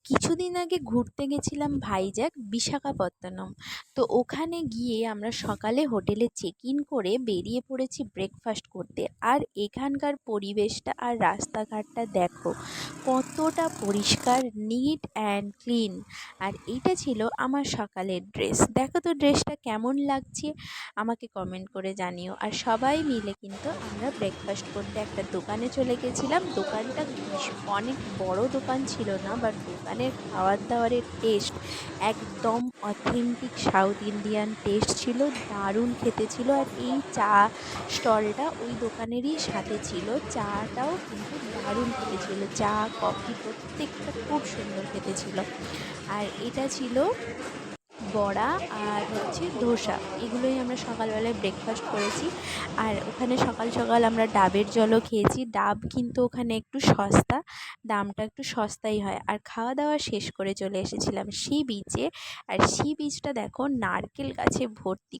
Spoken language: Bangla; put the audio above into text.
কিছুদিন আগে ঘুরতে গেছিলাম ভাইজ্যাক বিশাখাপত্তনম। তো ওখানে গিয়ে আমরা সকালে হোটেলে চেক ইন করে বেরিয়ে পড়েছি ব্রেকফাস্ট করতে। আর এখানকার পরিবেশটা আর রাস্তাঘাটটা দেখো কতটা পরিষ্কার, নিট অ্যান্ড ক্লিন। আর এইটা ছিল আমার সকালের ড্রেস। দেখো তো ড্রেসটা কেমন লাগছে, আমাকে কমেন্ট করে জানিও। আর সবাই মিলে কিন্তু আমরা ব্রেকফাস্ট করতে একটা দোকানে চলে গেছিলাম। দোকানটা অনেক বড় দোকান ছিল না, বাট দোকানের খাবার দাবারের টেস্ট একদম অথেন্টিক সাউথ ইন্ডিয়ান টেস্ট ছিল, দারুণ খেতে ছিল। আর এই চা স্টলটা ওই দোকানেরই সাথে ছিল, চাটাও কিন্তু দারুণ খেতে ছিল, চা কফি প্রত্যেকটা খুব সুন্দর খেতে ছিল। আর এটা ছিল বড়া আর হচ্ছে ধোসা, এগুলোই আমরা সকালবেলায় ব্রেকফাস্ট করেছি। আর ওখানে সকাল সকাল আমরা ডাবের জলও খেয়েছি। ডাব কিন্তু ওখানে একটু সস্তা, দামটা একটু সস্তাই হয়। আর খাওয়া দাওয়া শেষ করে চলে এসেছিলাম সি বিচে। আর সি বিচটা দেখো নারকেল গাছে ভর্তি,